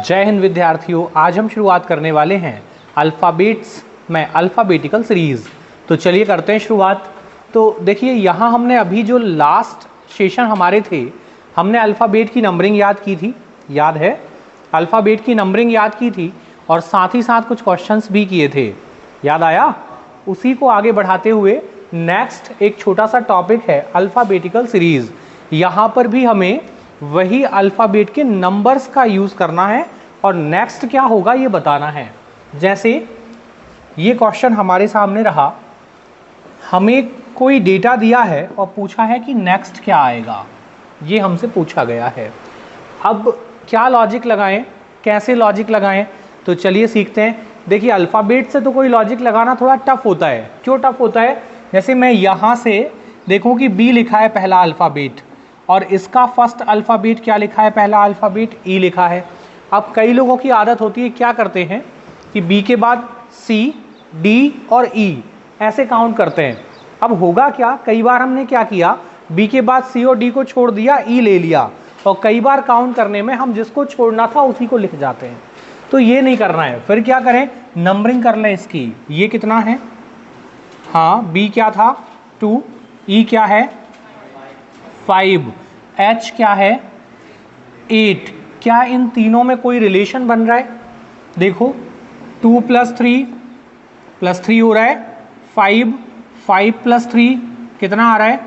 जय हिंद विद्यार्थियों, आज हम शुरुआत करने वाले हैं अल्फ़ाबेट्स में अल्फ़ाबेटिकल सीरीज़। तो चलिए करते हैं शुरुआत। तो देखिए यहाँ हमने अभी जो लास्ट सेशन हमारे थे, हमने अल्फ़ाबेट की नंबरिंग याद की थी, याद है? अल्फ़ाबेट की नंबरिंग याद की थी और साथ ही साथ कुछ क्वेश्चंस भी किए थे, याद आया? उसी को आगे बढ़ाते हुए नेक्स्ट एक छोटा सा टॉपिक है अल्फ़ाबेटिकल सीरीज़। यहाँ पर भी हमें वही अल्फ़ाबेट के नंबर्स का यूज़ करना है और नेक्स्ट क्या होगा ये बताना है। जैसे ये क्वेश्चन हमारे सामने रहा, हमें कोई डेटा दिया है और पूछा है कि नेक्स्ट क्या आएगा, ये हमसे पूछा गया है। अब क्या लॉजिक लगाएं, कैसे लॉजिक लगाएं, तो चलिए सीखते हैं। देखिए अल्फ़ाबेट से तो कोई लॉजिक लगाना थोड़ा टफ होता है। क्यों टफ होता है? जैसे मैं यहाँ से देखूँ कि बी लिखा है पहला अल्फ़ाबेट और इसका फर्स्ट अल्फ़ाबेट क्या लिखा है, पहला अल्फ़ाबेट ई लिखा है। अब कई लोगों की आदत होती है, क्या करते हैं कि बी के बाद सी, डी और ई ऐसे काउंट करते हैं। अब होगा क्या, कई बार हमने क्या किया, बी के बाद सी और डी को छोड़ दिया, ई ले लिया और कई बार काउंट करने में हम जिसको छोड़ना था उसी को लिख जाते हैं। तो ये नहीं करना है। फिर क्या करें, नंबरिंग कर लें इसकी। ये कितना है, हाँ बी क्या था 2, ई क्या है 5, एच क्या है 8। क्या इन तीनों में कोई रिलेशन बन रहा है? देखो 2 + 3 हो रहा है 5, 5 + 3 कितना आ रहा है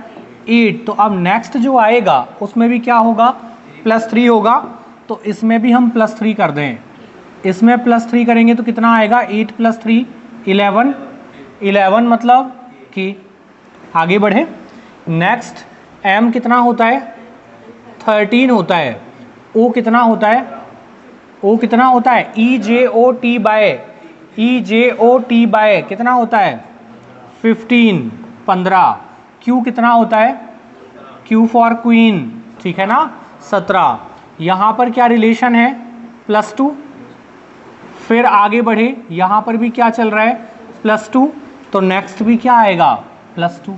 8। तो अब नेक्स्ट जो आएगा उसमें भी क्या होगा, +3 होगा। तो इसमें भी हम +3 कर दें। इसमें +3 करेंगे तो कितना आएगा, 8 + 3 11, 11 मतलब कि आगे बढ़े। नेक्स्ट एम कितना होता है 13 होता है। ओ कितना होता है, ओ कितना होता है EJOT बाय कितना होता है 15, 15। क्यू कितना होता है, क्यू फॉर क्वीन, ठीक है ना 17। यहाँ पर क्या रिलेशन है +2। फिर आगे बढ़े, यहाँ पर भी क्या चल रहा है +2। तो नेक्स्ट भी क्या आएगा +2।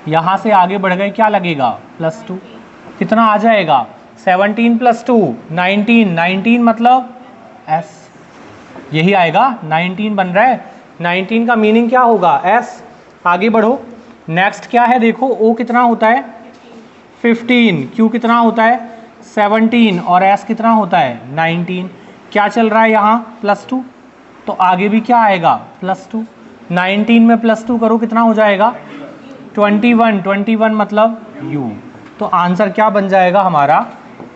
यहाँ से आगे बढ़ गए, क्या लगेगा +2, कितना आ जाएगा 17 + 2 19, 19 मतलब S, यही आएगा 19 बन रहा है। 19 का मीनिंग क्या होगा S। आगे बढ़ो, नेक्स्ट क्या है देखो, O कितना होता है 15, Q कितना होता है 17 और S कितना होता है 19। क्या चल रहा है यहाँ +2, तो आगे भी क्या आएगा +2। 19 में +2 करो कितना हो जाएगा 21, 21 मतलब U। तो आंसर क्या बन जाएगा हमारा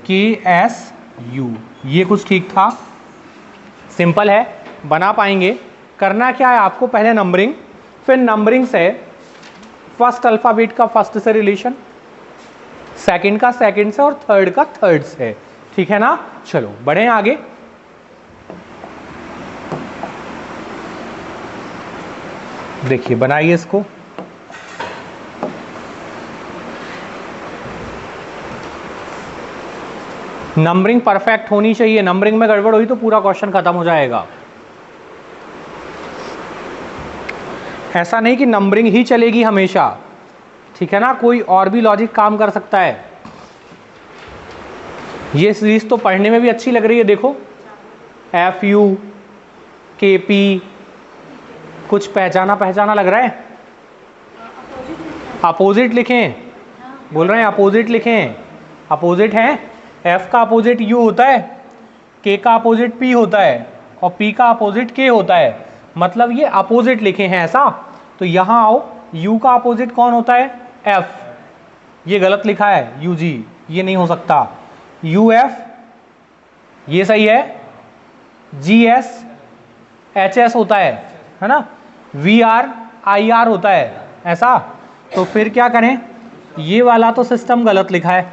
KSU। ये कुछ ठीक था, सिंपल है, बना पाएंगे। करना क्या है आपको, पहले नंबरिंग, फिर नंबरिंग से फर्स्ट अल्फ़ाबेट का फर्स्ट से रिलेशन, सेकंड का सेकंड से और थर्ड का थर्ड से, ठीक है ना। चलो बढ़े आगे। देखिए बनाइए इसको। नंबरिंग परफेक्ट होनी चाहिए, नंबरिंग में गड़बड़ हुई तो पूरा क्वेश्चन खत्म हो जाएगा। ऐसा नहीं कि नंबरिंग ही चलेगी हमेशा, ठीक है ना, कोई और भी लॉजिक काम कर सकता है। ये सीरीज तो पढ़ने में भी अच्छी लग रही है। देखो FU KP, कुछ पहचाना लग रहा है। अपोजिट लिखें, बोल रहे हैं अपोजिट लिखें। अपोजिट है, F का अपोजिट U होता है, K का अपोजिट P होता है और P का अपोजिट K होता है, मतलब ये अपोजिट लिखे हैं ऐसा। तो यहाँ आओ, U का अपोजिट कौन होता है F, ये गलत लिखा है UG, ये नहीं हो सकता। UF ये सही है, GS HS होता है ना, VR IR होता है ऐसा। तो फिर क्या करें, ये वाला तो सिस्टम गलत लिखा है,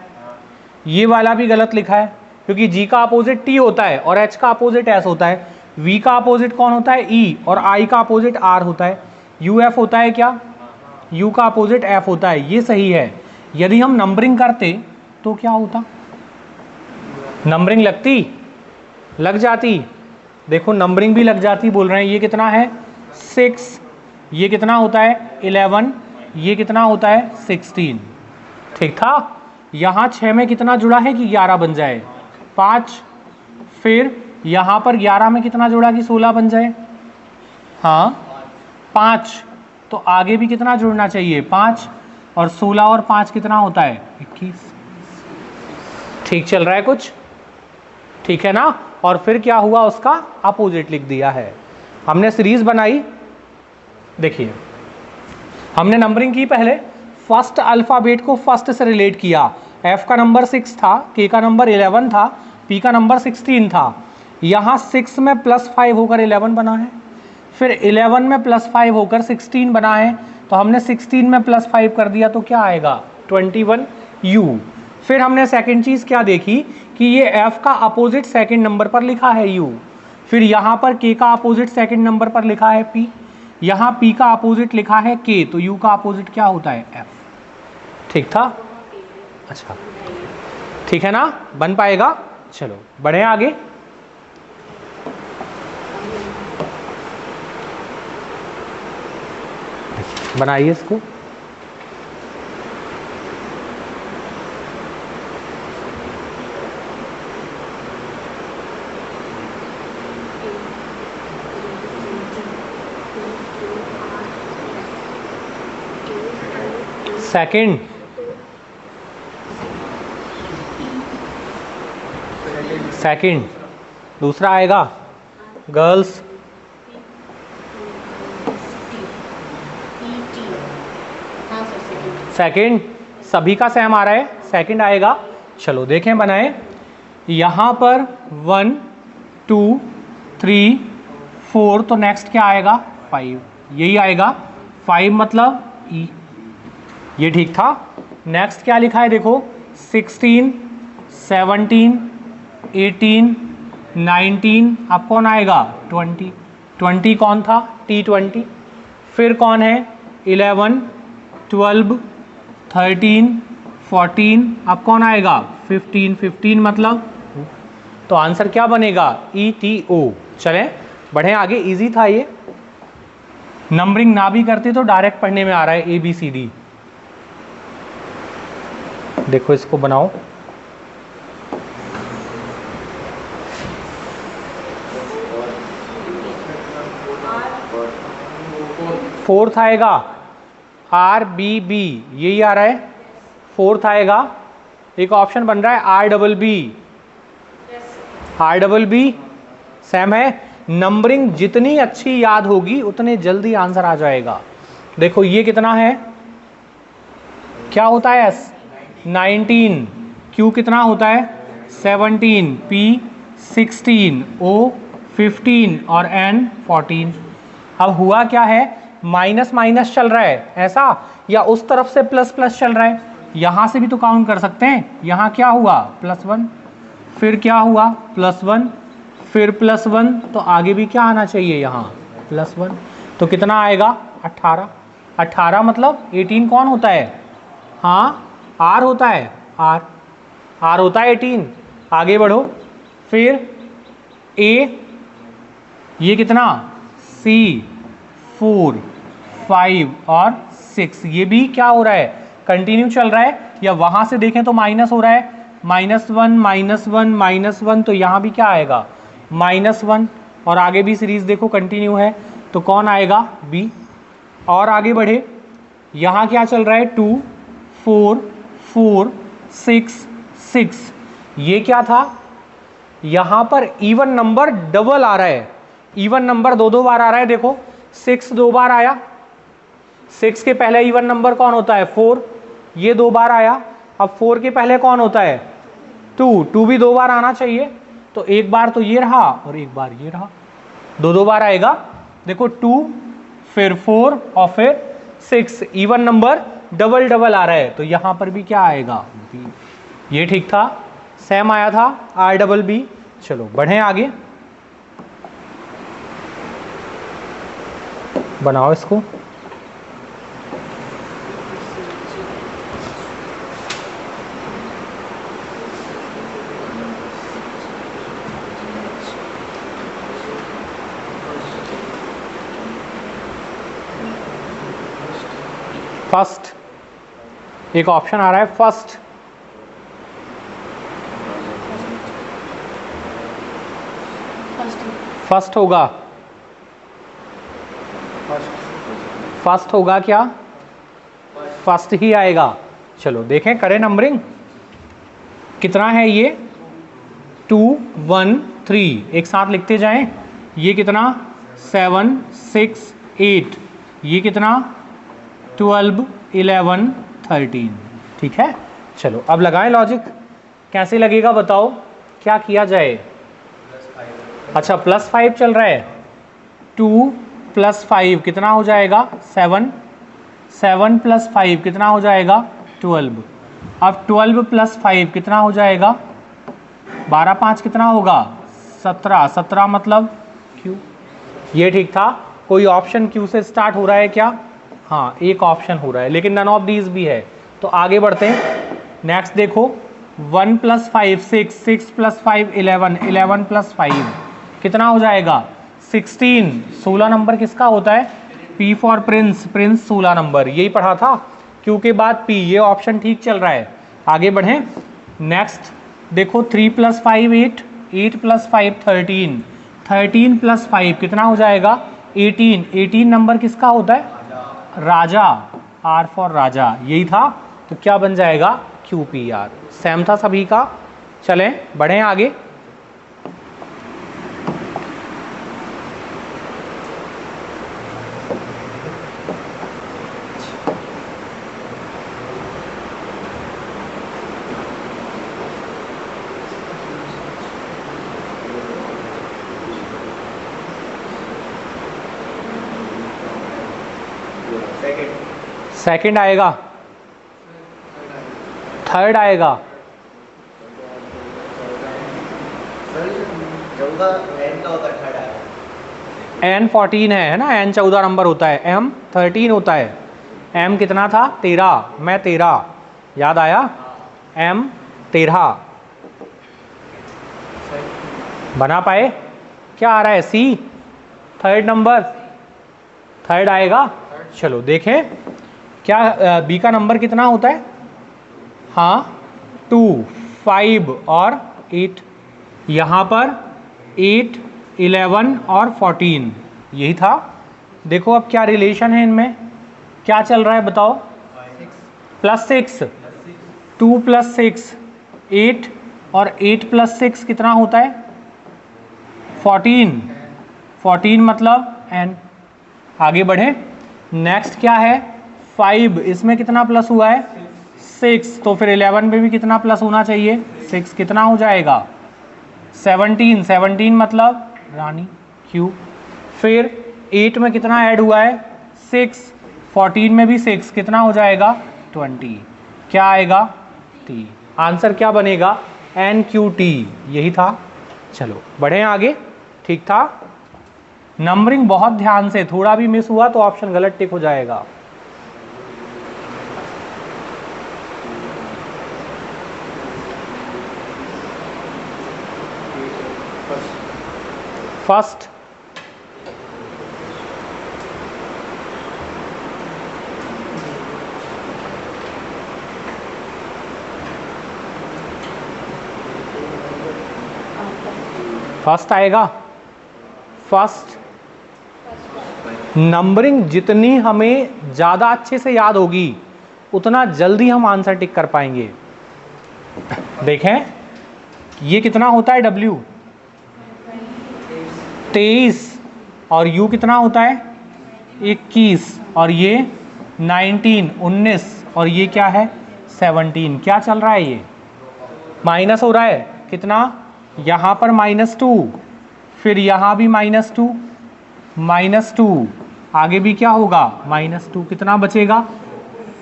ये वाला भी गलत लिखा है, क्योंकि G का अपोजिट T होता है और H का अपोजिट S होता है। V का अपोजिट कौन होता है E और I का अपोजिट R होता है। UF होता है क्या, U का अपोजिट F होता है, ये सही है। यदि हम नंबरिंग करते तो क्या होता, नंबरिंग लग जाती। देखो नंबरिंग भी लग जाती, बोल रहे हैं। ये कितना है 6, ये कितना होता है 11, ये कितना होता है 16, ठीक था। यहाँ 6 में कितना जुड़ा है कि 11 बन जाए 5, फिर यहाँ पर 11 में कितना जोड़ा कि 16 बन जाए? हाँ 5, तो आगे भी कितना जुड़ना चाहिए? 5, और 16 और 5 कितना होता है? 21। ठीक चल रहा है कुछ? ठीक है ना? और फिर क्या हुआ, उसका अपोजिट लिख दिया है। हमने सीरीज बनाई, देखिए हमने नंबरिंग की, पहले फर्स्ट अल्फ़ाबेट को फर्स्ट से रिलेट किया। एफ का नंबर 6 था, के का नंबर 11 था, पी का नंबर 16 था। यहाँ 6 में +5 होकर 11 बना है, फिर 11 में +5 होकर 16 बना है, तो हमने 16 में +5 कर दिया तो क्या आएगा? 21U। फिर हमने सेकंड चीज़ क्या देखी कि ये एफ का अपोजिट सेकंड नंबर पर लिखा है U, फिर यहाँ पर के का अपोजिट सेकंड नंबर पर लिखा है P, यहाँ P का अपोजिट लिखा है K, तो U का अपोजिट क्या होता है? F। ठीक था? अच्छा ठीक है ना? बन पाएगा? चलो बढ़े आगे। बनाइए इसको। सेकंड, सेकंड दूसरा आएगा गर्ल्स, सेकंड सभी का सेम आ रहा है, सेकंड आएगा। चलो देखें बनाए, यहाँ पर 1 2 3 4, तो नेक्स्ट क्या आएगा? 5, यही आएगा 5 मतलब ई, ये ठीक था। नेक्स्ट क्या लिखा है देखो, 16 17 18 19, अब कौन आएगा? 20, 20 कौन था? T20। फिर कौन है? 11 12 13 14, अब कौन आएगा? 15, 15 मतलब, तो आंसर क्या बनेगा? ETO। चलें बढ़ें आगे, इजी था ये, नंबरिंग ना भी करते तो डायरेक्ट पढ़ने में आ रहा है ABCD। देखो इसको बनाओ, फोर्थ आएगा RBB, यही आ रहा है, फोर्थ आएगा। एक ऑप्शन बन रहा है RBB, RBB सेम है। नंबरिंग जितनी अच्छी याद होगी उतने जल्दी आंसर आ जाएगा। देखो ये कितना है, क्या होता है? S 19, Q कितना होता है? 17, P 16, O 15 और N 14। अब हुआ क्या है, माइनस माइनस चल रहा है ऐसा, या उस तरफ से प्लस प्लस चल रहा है? यहाँ से भी तो काउंट कर सकते हैं। यहाँ क्या हुआ? +1, फिर क्या हुआ? +1, फिर +1, तो आगे भी क्या आना चाहिए? यहाँ +1, तो कितना आएगा? 18। 18 मतलब 18 कौन होता है? हाँ R होता है, R होता है 18। आगे बढ़ो, फिर A, ये कितना? C 4 5 और 6, ये भी क्या हो रहा है? कंटिन्यू चल रहा है। या वहां से देखें तो माइनस हो रहा है, -1 -1 -1, तो यहाँ भी क्या आएगा? -1। और आगे भी सीरीज देखो कंटिन्यू है, तो कौन आएगा? B। और आगे बढ़े, यहाँ क्या चल रहा है? 2 4 4 6 6, ये क्या था? यहाँ पर इवन नंबर डबल आ रहा है, इवन नंबर दो बार आ रहा है। देखो 6 2 बार आया, 6 के पहले इवन नंबर कौन होता है? 4, ये 2 बार आया। अब 4 के पहले कौन होता है? 2 भी 2 बार आना चाहिए, तो एक बार तो ये रहा और एक बार ये रहा, 2 बार आएगा। देखो 2 फिर 4 और फिर 6, इवन नंबर डबल डबल आ रहा है, तो यहां पर भी क्या आएगा? B। ये ठीक था, सेम आया था RBB। चलो बढ़े आगे, बनाओ इसको। फर्स्ट, एक ऑप्शन आ रहा है फर्स्ट, फर्स्ट होगा, फर्स्ट होगा क्या? फर्स्ट ही आएगा। चलो देखें, करें नंबरिंग। कितना है ये? 2 1 3, एक साथ लिखते जाएं। ये कितना? 7 6 8, ये कितना? 12 11 13। ठीक है, चलो अब लगाएं लॉजिक। कैसे लगेगा बताओ, क्या किया जाए? अच्छा +5 चल रहा है। 2 + 5 कितना हो जाएगा? 7। 7 + 5 कितना हो जाएगा? 12। अब 12 + 5 कितना हो जाएगा? 12 5 कितना होगा? 17। 17 मतलब Q। ये ठीक था। कोई ऑप्शन Q से स्टार्ट हो रहा है क्या? हाँ, एक ऑप्शन हो रहा है, लेकिन नन ऑफ दीज भी है। तो आगे बढ़ते हैं। नेक्स्ट देखो, 1 + 5 6, 6 + 5 11, 11 + 5 कितना हो जाएगा? 16। 16 नंबर किसका होता है? P for Prince, Prince 16 number. यही पढ़ा था, Q के बाद P। ये ऑप्शन ठीक चल रहा है। आगे बढ़ें। नेक्स्ट देखो, 3 + 5 8, 8 + 5 13, 13 + 5 कितना हो जाएगा? 18। 18 नंबर किसका होता है? राजा, R फॉर राजा। यही था, तो क्या बन जाएगा? QPR। सेम था सभी का। चलें बढ़ें आगे। सेकंड आएगा, थर्ड आएगा। N 14 है ना? N 14 नंबर होता है, M 13 होता है। M कितना था? 13। मैं 13, याद आया? M 13 बना पाए? क्या आ रहा है? C थर्ड नंबर, थर्ड आएगा। चलो देखें, क्या B का नंबर कितना होता है? हाँ 2 5 और 8। यहाँ पर 8 11 और 14, यही था। देखो अब क्या रिलेशन है इनमें, क्या चल रहा है बताओ? +6, 2 + 6 8, और 8 + 6 कितना होता है? 14। 14 मतलब N। आगे बढ़े। नेक्स्ट क्या है? 5, इसमें कितना प्लस हुआ है? 6, तो फिर 11 में भी कितना प्लस होना चाहिए? 6। कितना हो जाएगा? 17। 17 मतलब रानी, Q। फिर 8 में कितना ऐड हुआ है? 6। 14 में भी 6, कितना हो जाएगा? 20। क्या आएगा? T। आंसर क्या बनेगा? NQT। यही था। चलो बढ़ें आगे। ठीक था। नंबरिंग बहुत ध्यान से, थोड़ा भी मिस हुआ तो ऑप्शन गलत टिक हो जाएगा। फर्स्ट, फर्स्ट आएगा। फर्स्ट नंबरिंग जितनी हमें ज़्यादा अच्छे से याद होगी, उतना जल्दी हम आंसर टिक कर पाएंगे। देखें, ये कितना होता है? W 23, और U कितना होता है? 21, और ये 19 19, और ये क्या है? 17। क्या चल रहा है? ये माइनस हो रहा है। कितना? यहाँ पर -2, फिर यहाँ भी -2, -2, आगे भी क्या होगा? -2। कितना बचेगा?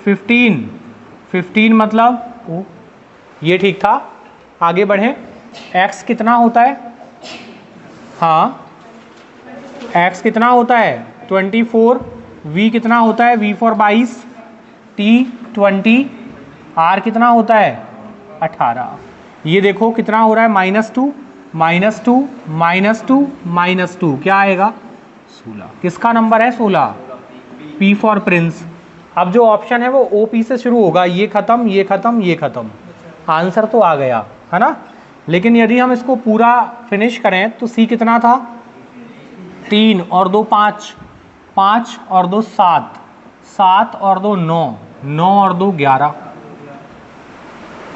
15। 15 मतलब O। ये ठीक था। आगे बढ़ें। X कितना होता है? हाँ, X कितना होता है? 24। V कितना होता है? V फॉर 22, T 20, R कितना होता है? 18। ये देखो कितना हो रहा है? -2 -2 -2 -2, क्या आएगा? 16। किसका नंबर है? 16। P for Prince. अब जो ऑप्शन है वो OP से शुरू होगा। ये खत्म, ये खत्म, ये खत्म। आंसर तो आ गया है ना? लेकिन यदि हम इसको पूरा फिनिश करें तो सी कितना था, 3 और 2 5, 5 और 2 7, 7 और 2 9, 9 और 2 11।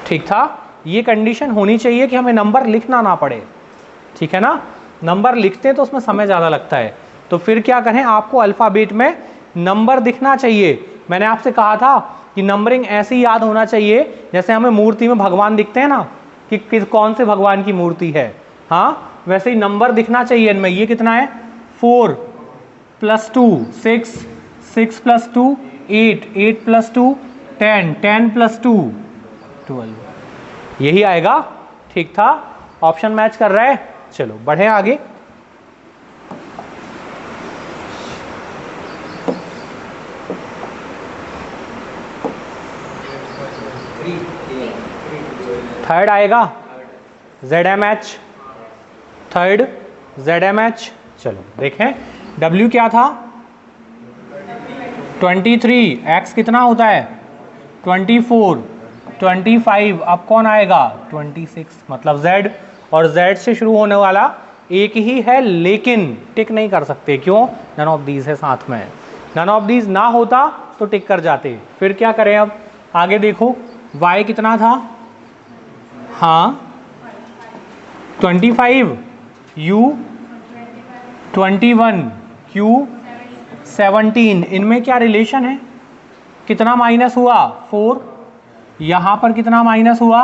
ठीक था। ये कंडीशन होनी चाहिए कि हमें नंबर लिखना ना पड़े, ठीक है ना। नंबर लिखते हैं तो उसमें समय ज़्यादा लगता है, तो फिर क्या करें, आपको अल्फ़ाबेट में नंबर दिखना चाहिए। मैंने आपसे कहा था कि नंबरिंग ऐसे ही याद होना चाहिए जैसे हमें मूर्ति में भगवान दिखते हैं ना, कि कौन से भगवान की मूर्ति है, हाँ वैसे ही नंबर दिखना चाहिए इनमें। ये कितना है, 4 + 2 6, 6 + 2 8, 8 + 2 10, 10 + 2 12, यही आएगा। ठीक था, ऑप्शन मैच कर रहा है। चलो बढ़े आगे। थर्ड आएगा ZMH, थर्ड ZMH। चलो देखें, W क्या था, 23, X कितना होता है 24, 25, अब कौन आएगा 26, मतलब Z, और Z से शुरू होने वाला एक ही है, लेकिन टिक नहीं कर सकते, क्यों, नन ऑफ दीज है साथ में। नन ऑफ दीज ना होता तो टिक कर जाते। फिर क्या करें, अब आगे देखो, Y कितना था, हाँ 25, U 21, Q 17, इनमें क्या रिलेशन है, कितना माइनस हुआ 4, यहाँ पर कितना माइनस हुआ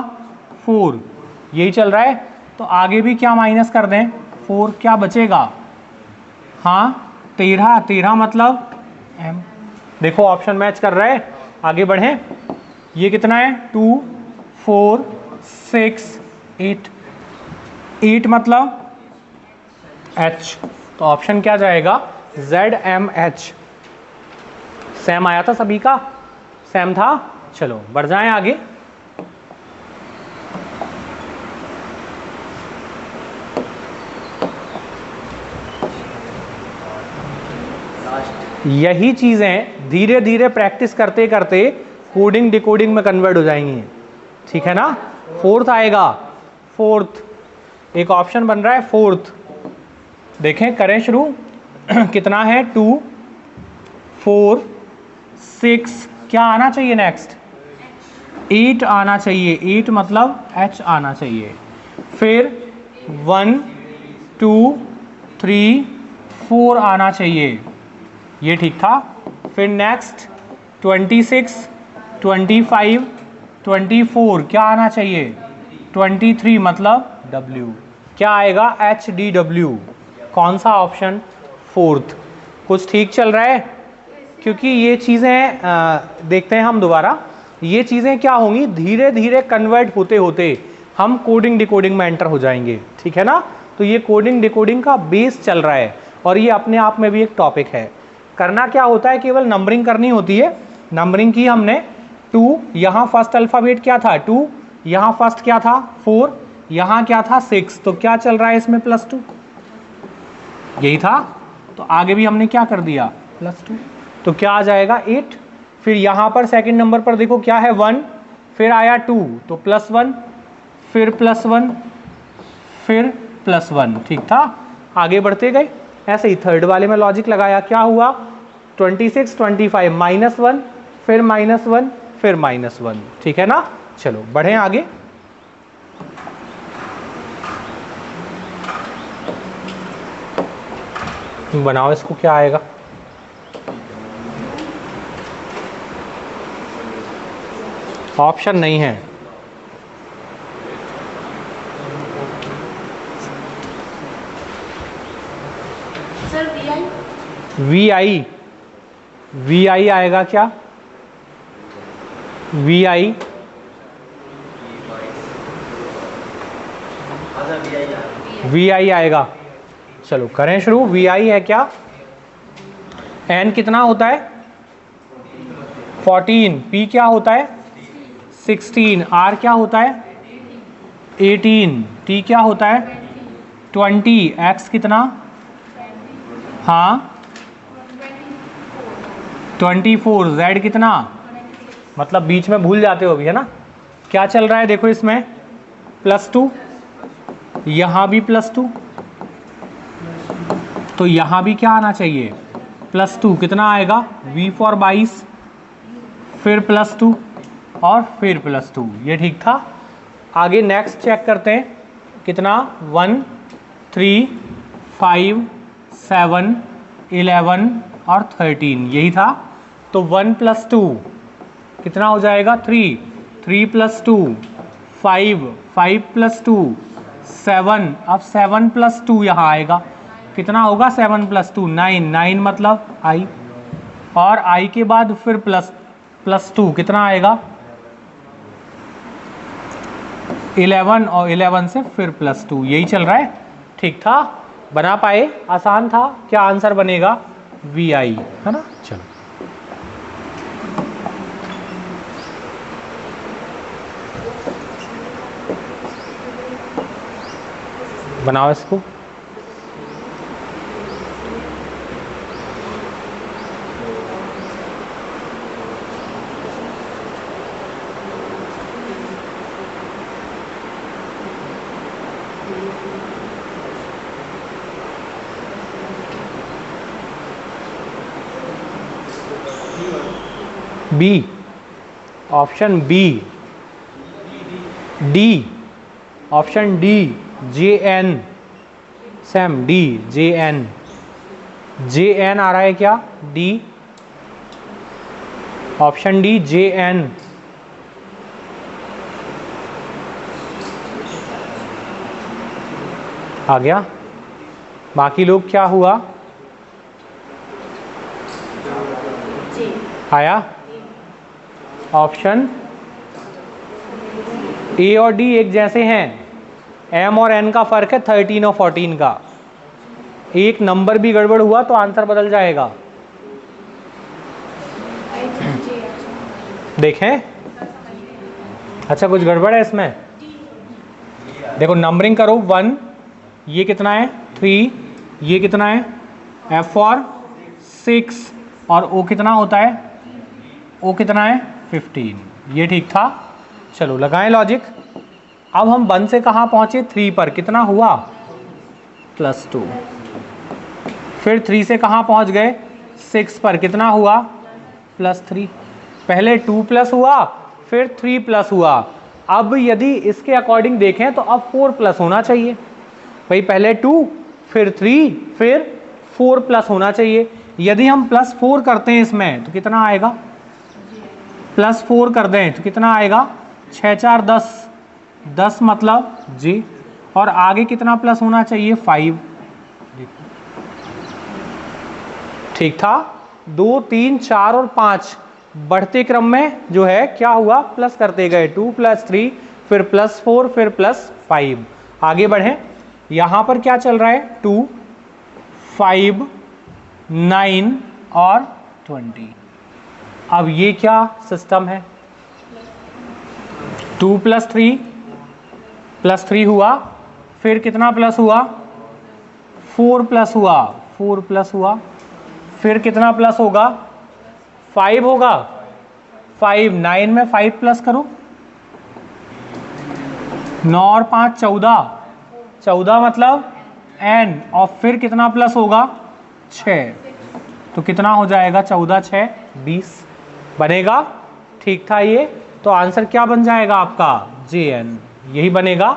4, यही चल रहा है। तो आगे भी क्या माइनस कर दें, 4, क्या बचेगा, हाँ 13, 13 मतलब M। देखो ऑप्शन मैच कर रहा है। आगे बढ़ें, ये कितना है 2 4 6 8, 8 मतलब H, तो ऑप्शन क्या जाएगा ZMH। सेम आया था, सभी का सेम था। चलो बढ़ जाएं आगे। यही चीजें धीरे धीरे प्रैक्टिस करते करते कोडिंग डिकोडिंग में कन्वर्ट हो जाएंगी, ठीक है ना। फोर्थ आएगा, फोर्थ एक ऑप्शन बन रहा है फोर्थ, देखें करें शुरू। कितना है 2 4 6, क्या आना चाहिए नेक्स्ट, 8 आना चाहिए, 8 मतलब H आना चाहिए। फिर 1 2 3 4 आना चाहिए, ये ठीक था। फिर नेक्स्ट 26 25 24, क्या आना चाहिए 23 मतलब W, क्या आएगा HDW। कौन सा ऑप्शन, फोर्थ। कुछ ठीक चल रहा है, क्योंकि ये चीज़ें देखते हैं हम दोबारा, ये चीज़ें क्या होंगी, धीरे धीरे कन्वर्ट होते होते हम कोडिंग डिकोडिंग में एंटर हो जाएंगे, ठीक है ना। तो ये कोडिंग डिकोडिंग का बेस चल रहा है, और ये अपने आप में भी एक टॉपिक है। करना क्या होता है, केवल नंबरिंग करनी होती है। नंबरिंग की हमने 2, यहाँ फर्स्ट अल्फ़ाबेट क्या था 2, यहाँ फर्स्ट क्या था 4, यहाँ क्या था 6, तो क्या चल रहा है इसमें +2, यही था। तो आगे भी हमने क्या कर दिया +2, तो क्या आ जाएगा 8। फिर यहाँ पर सेकंड नंबर पर देखो क्या है 1, फिर आया 2 तो +1, फिर +1, फिर +1, ठीक था। आगे बढ़ते गए, ऐसे ही थर्ड वाले में लॉजिक लगाया, क्या हुआ 26 25 -1, फिर -1, फिर -1, ठीक है ना। चलो बढ़े आगे। बनाओ इसको, क्या आएगा, ऑप्शन नहीं है। सर VI आएगा क्या, VI आएगा। चलो करें शुरू। VI है क्या, N कितना होता है 14, P क्या होता है 16, R क्या होता है 18, T क्या होता है 20, X कितना, हाँ 24, Z कितना, मतलब बीच में भूल जाते हो अभी, है ना। क्या चल रहा है देखो इसमें +2, यहाँ भी +2, तो यहाँ भी क्या आना चाहिए +2। कितना आएगा V फॉर 22, फिर +2 और फिर +2। ये ठीक था। आगे नेक्स्ट चेक करते हैं कितना 1 3 5 7 11 और 13, यही था। तो 1 + 2 कितना हो जाएगा 3, 3 + 2 5, 5 + 2 7, अब 7 + 2 यहाँ आएगा, कितना होगा 7 + 2 9, 9 मतलब I, और I के बाद फिर +2 कितना आएगा 11, और 11 से फिर +2, यही चल रहा है। ठीक था, बना पाए, आसान था। क्या आंसर बनेगा VI, है ना। चलो बनाओ इसको। B, option B, D, option D JN, same D JN, JN आ रहा है क्या डी, ऑप्शन डी JN। आ गया। बाकी लोग क्या हुआ, आया ऑप्शन ए और डी एक जैसे हैं। M और N का फर्क है 13 और 14 का, एक नंबर भी गड़बड़ हुआ तो आंसर बदल जाएगा। देखें, अच्छा कुछ गड़बड़ है इसमें। देखो नंबरिंग करो 1, ये कितना है 3, ये कितना है F फॉर 6, और O कितना होता है, O कितना है 15। ये ठीक था। चलो लगाएं लॉजिक। अब हम 1 से कहाँ पहुँचे 3 पर, कितना हुआ +2, फिर 3 से कहाँ पहुँच गए 6 पर, कितना हुआ +3। पहले 2 प्लस हुआ, फिर 3 प्लस हुआ। अब यदि इसके अकॉर्डिंग देखें तो अब 4 प्लस होना चाहिए भाई, पहले 2 फिर 3 फिर 4 प्लस होना चाहिए। यदि हम +4 करते हैं इसमें तो कितना आएगा, +4 कर दें तो कितना आएगा 6 4 10, 10 मतलब J, और आगे कितना प्लस होना चाहिए 5। ठीक था। 2 3 4 और 5 बढ़ते क्रम में जो है क्या हुआ प्लस करते गए, 2 + 3 फिर +4 फिर +5। आगे बढ़ें, यहाँ पर क्या चल रहा है 2 5 9 और 20। अब ये क्या सिस्टम है, 2 + 3 +3 हुआ, फिर कितना प्लस हुआ 4 प्लस हुआ, 4 प्लस हुआ, फिर कितना प्लस होगा 5 होगा, 5 9 में 5 प्लस करो, 9 और 5 14, 14 मतलब N, और फिर कितना प्लस होगा 6, तो कितना हो जाएगा 14 6 20 बनेगा। ठीक था ये, तो आंसर क्या बन जाएगा आपका JN, यही बनेगा।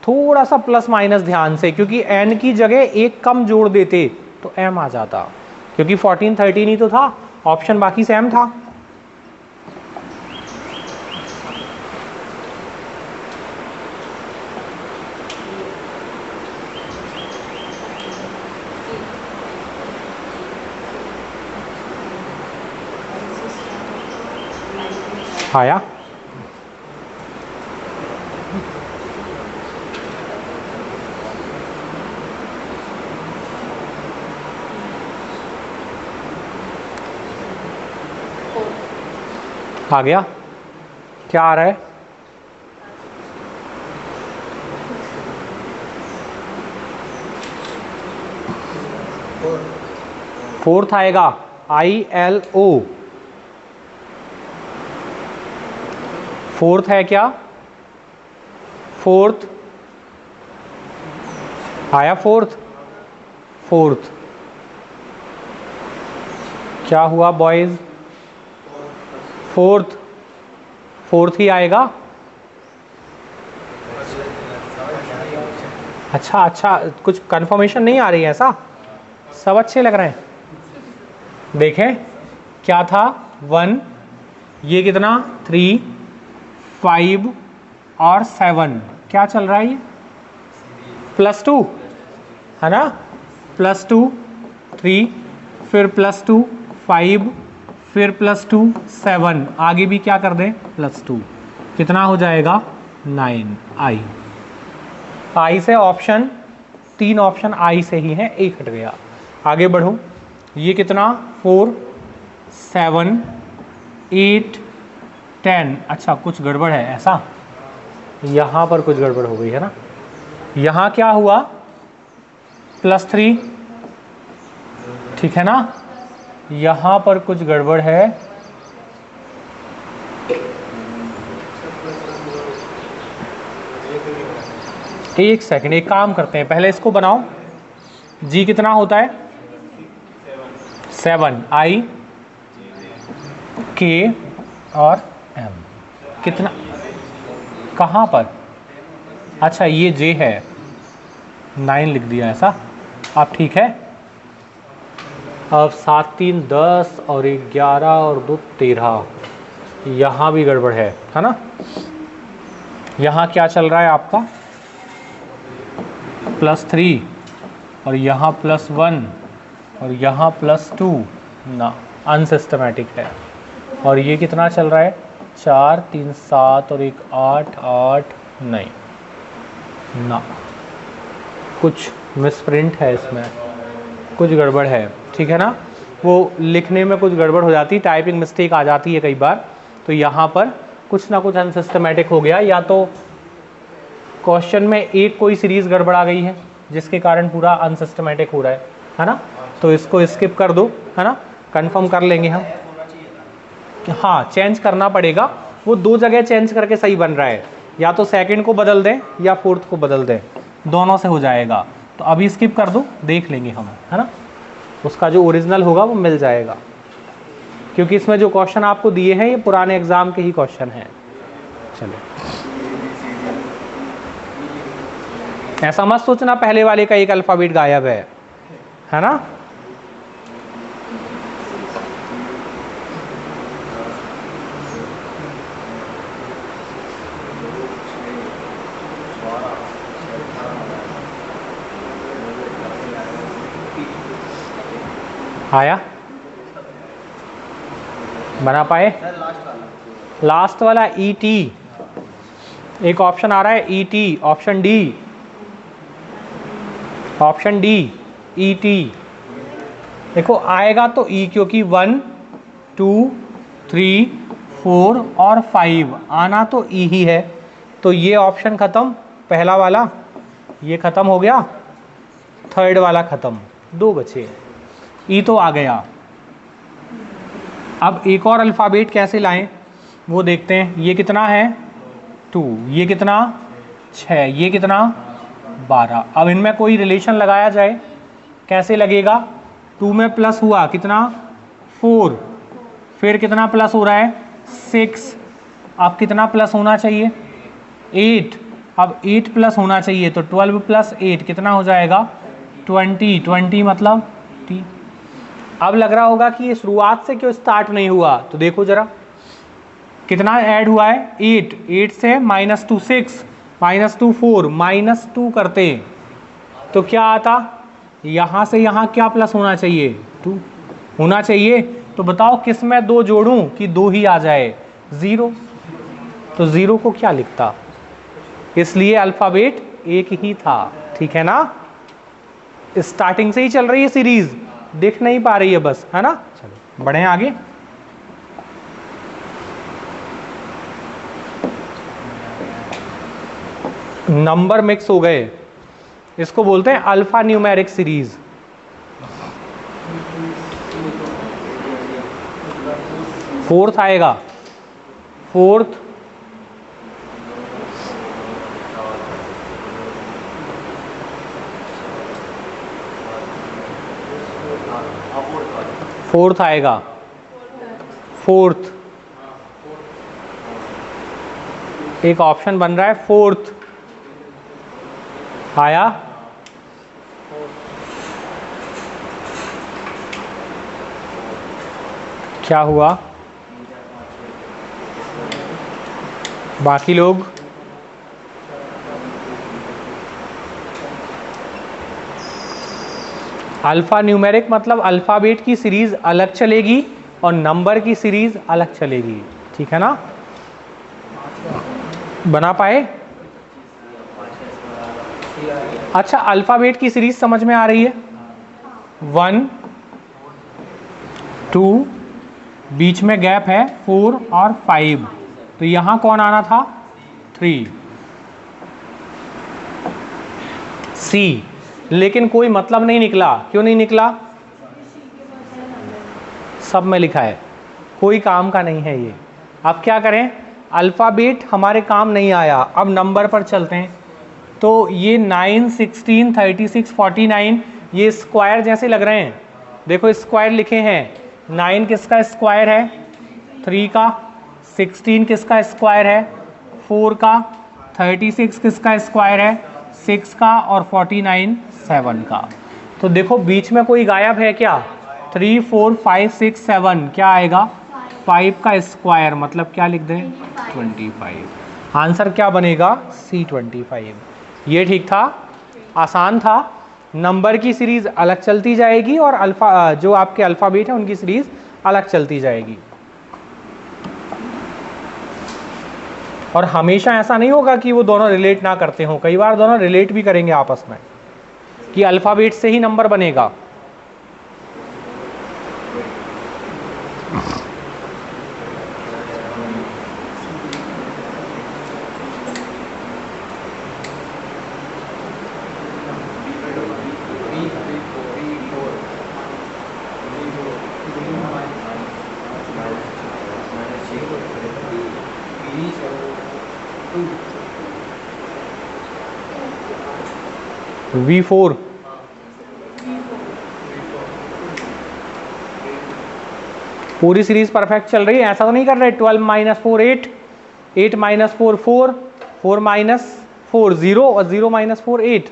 थोड़ा सा प्लस माइनस ध्यान से, क्योंकि N की जगह एक कम जोड़ देते तो M आ जाता, क्योंकि 14 13 ही तो था, ऑप्शन बाकी सेम था। आया, आ गया। क्या आ रहा है, फोर्थ आएगा ILO, फोर्थ है क्या, फोर्थ आया फोर्थ? फोर्थ क्या हुआ बॉयज? फोर्थ, फोर्थ ही आएगा। अच्छा अच्छा, कुछ कंफर्मेशन नहीं आ रही है ऐसा? सब अच्छे लग रहे हैं। देखें क्या था, 1, ये कितना 3, 5 और 7, क्या चल रहा है ये? +2 है ना, +2 3, फिर +2 5, फिर +2 7, आगे भी क्या कर दें +2, कितना हो जाएगा 9। आई से ऑप्शन, 3 ऑप्शन आई से ही है, एक हट गया। आगे बढ़ो, ये कितना 4 7 8 10, अच्छा कुछ गड़बड़ है ऐसा, यहाँ पर कुछ गड़बड़ हो गई है ना। यहाँ क्या हुआ +3, ठीक है ना, यहाँ पर कुछ गड़बड़ है। एक सेकंड, एक काम करते हैं, पहले इसको बनाओ। जी कितना होता है 7, आई के और एम, कितना कहाँ पर? अच्छा ये जे है, 9 लिख दिया ऐसा। अब ठीक है, अब 7 3 10 और 1 11 और 2 13, यहाँ भी गड़बड़ है ना। यहाँ क्या चल रहा है आपका +3 और यहाँ +1 और यहाँ +2 ना, अनसिस्टमेटिक है। और ये कितना चल रहा है 4 3 7 और 1 8 8, नहीं ना, कुछ मिसप्रिंट है इसमें, कुछ गड़बड़ है, ठीक है ना। वो लिखने में कुछ गड़बड़ हो जाती, टाइपिंग मिस्टेक आ जाती है कई बार, तो यहाँ पर कुछ ना कुछ अनसिस्टमेटिक हो गया, या तो क्वेश्चन में एक कोई सीरीज गड़बड़ आ गई है जिसके कारण पूरा अनसिस्टमेटिक हो रहा है ना। तो इसको स्किप कर दो, है ना, कंफर्म कर लेंगे हम। हाँ चेंज करना पड़ेगा, वो 2 जगह चेंज करके सही बन रहा है, या तो सेकंड को बदल दें या फोर्थ को बदल दें, दोनों से हो जाएगा। तो अभी स्किप कर दो, देख लेंगे हम, है ना, उसका जो ओरिजिनल होगा वो मिल जाएगा, क्योंकि इसमें जो क्वेश्चन आपको दिए हैं ये पुराने एग्जाम के ही क्वेश्चन हैं। चलो, ऐसा मत सोचना पहले वाले का एक अल्फाबेट गायब है ना। आया, बना पाए? लास्ट वाला ET, एक ऑप्शन आ रहा है ET, option D, option D ET। देखो आएगा तो E, क्योंकि 1 2 3 4 और 5 आना तो E ही है, तो ये ऑप्शन खत्म, पहला वाला ये खत्म हो गया, थर्ड वाला खत्म, 2 बचे, E तो आ गया। अब एक और अल्फ़ाबेट कैसे लाएं वो देखते हैं। ये कितना है 2, ये कितना 6, ये कितना 12। अब इनमें कोई रिलेशन लगाया जाए, कैसे लगेगा? 2 में प्लस हुआ कितना 4, फिर कितना प्लस हो रहा है 6, अब कितना प्लस होना चाहिए 8, अब 8 प्लस होना चाहिए, तो 12 + 8 कितना हो जाएगा 20, 20 मतलब T। अब लग रहा होगा कि ये शुरुआत से क्यों स्टार्ट नहीं हुआ, तो देखो जरा कितना ऐड हुआ है 8, 8 से -2 6, -2 4, -2 करते तो क्या आता, यहाँ से यहाँ क्या प्लस होना चाहिए 2 होना चाहिए। तो बताओ किस में 2 जोड़ूं कि 2 ही आ जाए 0, तो 0 को क्या लिखता, इसलिए अल्फ़ाबेट एक ही था, ठीक है ना। स्टार्टिंग से ही चल रही है सीरीज, दिख नहीं पा रही है बस, है ना। चलो बढ़े आगे। नंबर मिक्स हो गए, इसको बोलते हैं अल्फा न्यूमेरिक सीरीज। फोर्थ आएगा, फोर्थ फोर्थ आएगा, फोर्थ एक ऑप्शन बन रहा है, फोर्थ आया। क्या हुआ बाकी लोग? अल्फ़ा न्यूमेरिक मतलब अल्फ़ाबेट की सीरीज़ अलग चलेगी और नंबर की सीरीज़ अलग चलेगी, ठीक है ना? बना पाए? अच्छा, अल्फ़ाबेट की सीरीज़ समझ में आ रही है? 1 2, बीच में गैप है 4 और 5, तो यहाँ कौन आना था? 3 सी। लेकिन कोई मतलब नहीं निकला, क्यों नहीं निकला? सब में लिखा है, कोई काम का नहीं है ये। अब क्या करें? अल्फ़ाबेट हमारे काम नहीं आया, अब नंबर पर चलते हैं। तो ये 9 16 36 49 ये स्क्वायर जैसे लग रहे हैं, देखो स्क्वायर लिखे हैं। 9 किसका स्क्वायर है? 3 का। 16 किसका स्क्वायर है? 4 का। 36 किसका स्क्वायर है? 6 का। और 49 7 का। तो देखो बीच में कोई गायब है क्या? 3 4 5 6 7 क्या आएगा? 5 का स्क्वायर, मतलब क्या लिख दें? 25। आंसर क्या बनेगा? C 25। ये ठीक था, आसान था। नंबर की सीरीज अलग चलती जाएगी और अल्फा जो आपके अल्फ़ाबेट है उनकी सीरीज अलग चलती जाएगी। और हमेशा ऐसा नहीं होगा कि वो दोनों रिलेट ना करते हों, कई बार दोनों रिलेट भी करेंगे आपस में, कि अल्फ़ाबेट से ही नंबर बनेगा। V4 पूरी सीरीज परफेक्ट चल रही है, ऐसा तो नहीं कर रहे 12 - 4 8, 8 - 4 4, 4 - 4 0 और 0 - 4 8।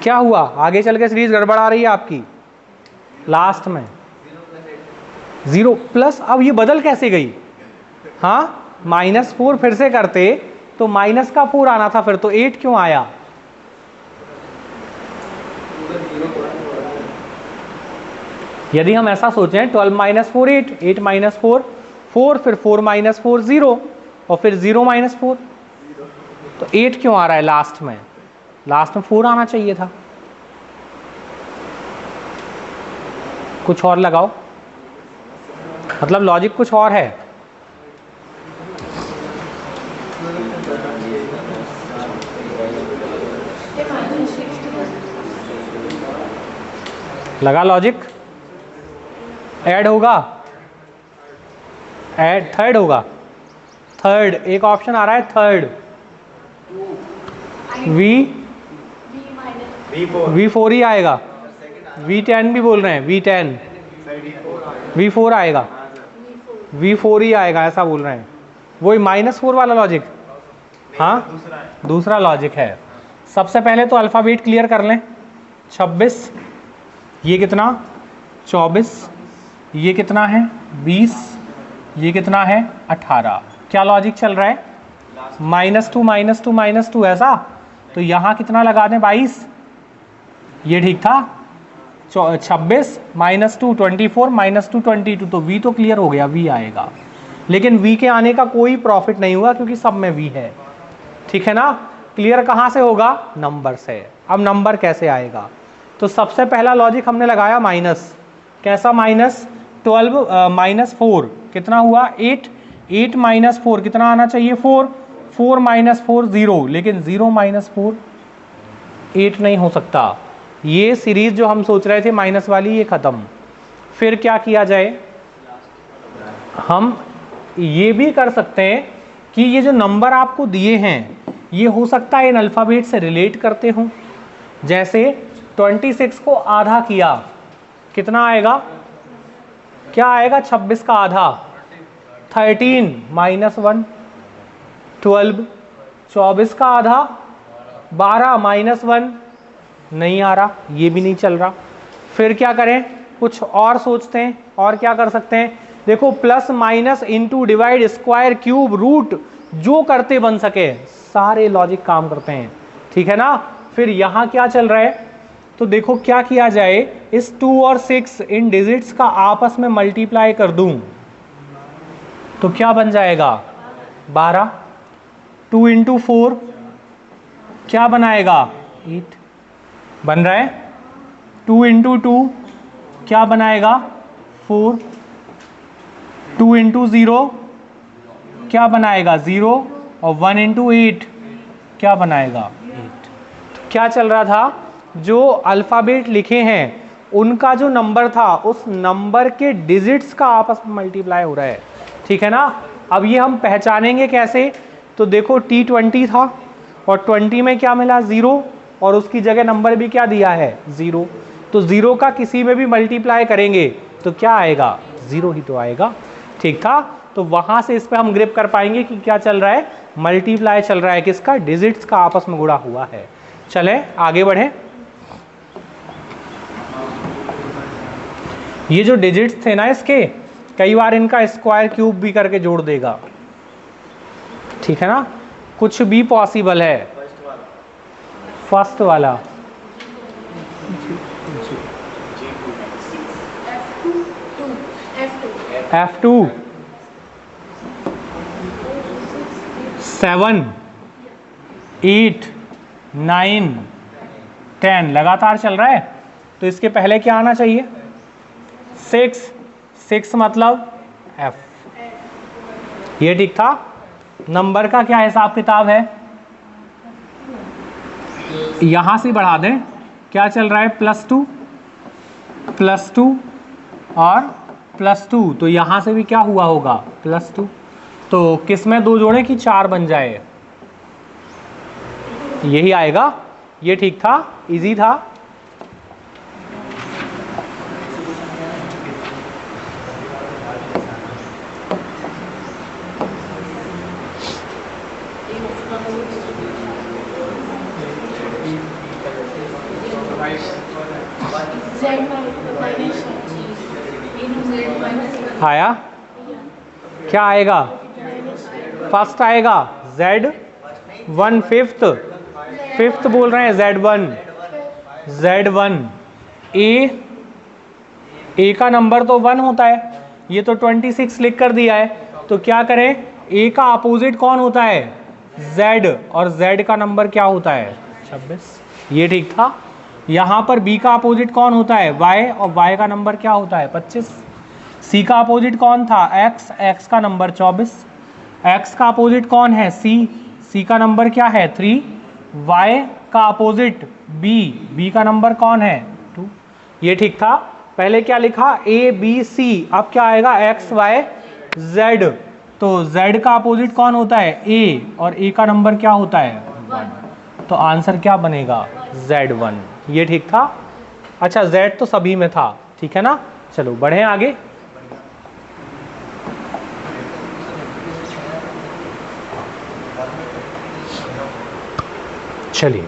क्या हुआ? आगे चल के सीरीज गड़बड़ आ रही है आपकी, लास्ट में 0 प्लस। अब ये बदल कैसे गई? हाँ, -4 फिर से करते तो माइनस का 4 आना था, फिर तो 8 क्यों आया? यदि हम ऐसा सोचें 12 - 4 8, 8 - 4 4, फिर 4 - 4 0 और फिर 0 - 4, तो 8 क्यों आ रहा है लास्ट में? लास्ट में 4 आना चाहिए था। कुछ और लगाओ, मतलब लॉजिक कुछ और है। लगा लॉजिक? ऐड होगा, ऐड थर्ड होगा। थर्ड एक ऑप्शन आ रहा है, थर्ड V4 ही आएगा। V10 भी बोल रहे हैं, V4 आएगा, V4 ही आएगा ऐसा बोल रहे हैं। वही -4 वाला लॉजिक। हाँ, दूसरा लॉजिक है। सबसे पहले तो अल्फ़ाबेट क्लियर कर लें। 26, ये कितना? 24, ये कितना है? 20, ये कितना है? 18। क्या लॉजिक चल रहा है? -2 - 2 ऐसा। तो यहाँ कितना लगा दें? 22। ये ठीक था। 26 - 2 24, -2 22, तो V तो क्लियर हो गया, V आएगा। लेकिन V के आने का कोई प्रॉफिट नहीं हुआ क्योंकि सब में V है, ठीक है ना? क्लियर कहाँ से होगा? नंबर से। अब नंबर कैसे आएगा? तो सबसे पहला लॉजिक हमने लगाया माइनस। कैसा माइनस? 12 - 4 कितना हुआ? 8, 8 - 4 कितना आना चाहिए? 4, 4 - 4 0, लेकिन 0 - 4 8 नहीं हो सकता। ये सीरीज जो हम सोच रहे थे माइनस वाली, ये खत्म। फिर क्या किया जाए? हम ये भी कर सकते हैं कि ये जो नंबर आपको दिए हैं ये हो सकता है इन अल्फ़ाबेट से रिलेट करते हों। जैसे 26 को आधा किया कितना आएगा, क्या आएगा, 26 का आधा 13 माइनस 1 12, 24 का आधा 12 माइनस 1 नहीं आ रहा, ये भी नहीं चल रहा। फिर क्या करें, कुछ और सोचते हैं, और क्या कर सकते हैं, देखो plus minus into divide square cube root, जो करते बन सके सारे लॉजिक काम करते हैं, ठीक है ना। फिर यहां क्या चल रहा है, तो देखो क्या किया जाए, इस 2 और 6 इन डिजिट्स का आपस में मल्टीप्लाई कर दूं तो क्या बन जाएगा 12, 2 इंटू 4 क्या बनाएगा 8 बन रहा है, 2 इंटू 2 क्या बनाएगा 4, 2 इंटू 0 क्या बनाएगा 0, और 1 इंटू 8 क्या बनाएगा 8। तो क्या चल रहा था, जो अल्फ़ाबेट लिखे हैं उनका जो नंबर था उस नंबर के डिजिट्स का आपस में मल्टीप्लाई हो रहा है, ठीक है ना। अब ये हम पहचानेंगे कैसे, तो देखो T20 था और 20 में क्या मिला 0, और उसकी जगह नंबर भी क्या दिया है 0, तो 0 का किसी में भी मल्टीप्लाई करेंगे तो क्या आएगा 0 ही तो आएगा, ठीक था। तो वहां से इस पे हम ग्रिप कर पाएंगे कि क्या चल रहा है, मल्टीप्लाई चल रहा है, किसका, डिजिट्स का आपस में गुणा हुआ है। चले आगे बढ़े, ये जो डिजिट्स थे ना इसके, कई बार इनका स्क्वायर क्यूब भी करके जोड़ देगा, ठीक है ना, कुछ भी पॉसिबल है। फर्स्ट वाला F2 7 8 9 10 लगातार चल रहा है, तो इसके पहले क्या आना चाहिए 6 मतलब F, ये ठीक था। नंबर का क्या हिसाब किताब है, यहां से बढ़ा दें, क्या चल रहा है +2 और +2, तो यहां से भी क्या हुआ होगा +2, तो किस में 2 जोड़े कि 4 बन जाए, यही आएगा, ये ठीक था, इजी था। आया, क्या आएगा, फर्स्ट आएगा Z 1 फिफ्थ बोल रहे हैं Z1 A का नंबर तो 1 होता है, ये तो 26 लिख कर दिया है, तो क्या करें, A का अपोजिट कौन होता है Z, और Z का नंबर क्या होता है 26, ये ठीक था। यहाँ पर B का अपोजिट कौन होता है Y, और Y का नंबर क्या होता है 25। C का अपोजिट कौन था X का नंबर 24। X का अपोजिट कौन है C का नंबर क्या है 3। Y का अपोजिट B का नंबर कौन है 2, ये ठीक था। पहले क्या लिखा A B C, अब क्या आएगा X Y Z, तो Z का अपोजिट कौन होता है A, और A का नंबर क्या होता है 1, तो आंसर क्या बनेगा Z1, ये ठीक था। अच्छा Z तो सभी में था, ठीक है ना। चलो बढ़े आगे, चलिए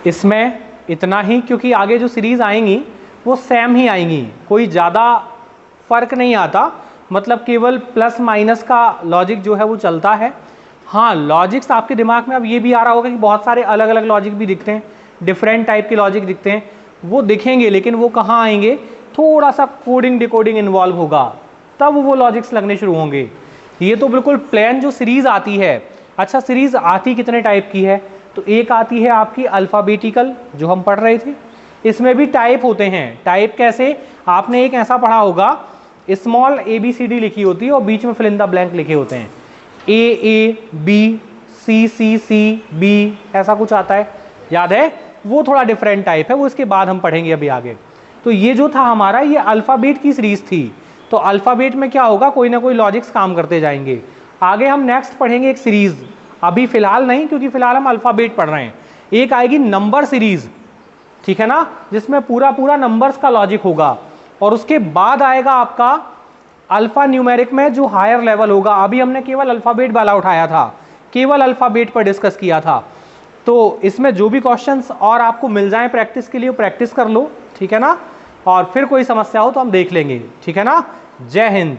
इसमें इतना ही, क्योंकि आगे जो सीरीज आएंगी वो सेम ही आएंगी, कोई ज़्यादा फर्क नहीं आता, मतलब केवल प्लस माइनस का लॉजिक जो है वो चलता है। हाँ लॉजिक्स आपके दिमाग में अब ये भी आ रहा होगा कि बहुत सारे अलग अलग लॉजिक भी दिखते हैं, डिफरेंट टाइप के लॉजिक दिखते हैं, वो दिखेंगे, लेकिन वो कहाँ आएंगे, थोड़ा सा कोडिंग डिकोडिंग इन्वॉल्व होगा, तब वो लॉजिक्स लगने शुरू होंगे। ये तो बिल्कुल प्लेन जो सीरीज आती है। अच्छा सीरीज आती कितने टाइप की है, तो एक आती है आपकी अल्फ़ाबेटिकल जो हम पढ़ रहे थे, इसमें भी टाइप होते हैं। टाइप कैसे, आपने एक ऐसा पढ़ा होगा स्मॉल ABCD लिखी होती है और बीच में फिल इन द ब्लैंक लिखे होते हैं, A B C B ऐसा कुछ आता है, याद है, वो थोड़ा डिफरेंट टाइप है, वो इसके बाद हम पढ़ेंगे अभी आगे। तो ये जो था हमारा, ये अल्फ़ाबेट की सीरीज थी, तो अल्फ़ाबेट में क्या होगा, कोई ना कोई लॉजिक्स काम करते जाएंगे। आगे हम नेक्स्ट पढ़ेंगे एक सीरीज, अभी फिलहाल नहीं, क्योंकि फिलहाल हम अल्फ़ाबेट पढ़ रहे हैं। एक आएगी नंबर सीरीज, ठीक है ना, जिसमें पूरा नंबर्स का लॉजिक होगा। और उसके बाद आएगा आपका अल्फा न्यूमेरिक में जो हायर लेवल होगा। अभी हमने केवल अल्फ़ाबेट वाला उठाया था, केवल अल्फ़ाबेट पर डिस्कस किया था। तो इसमें जो भी क्वेश्चंस और आपको मिल जाएं प्रैक्टिस के लिए, प्रैक्टिस कर लो, ठीक है ना। और फिर कोई समस्या हो तो हम देख लेंगे, ठीक है ना। जय हिंद।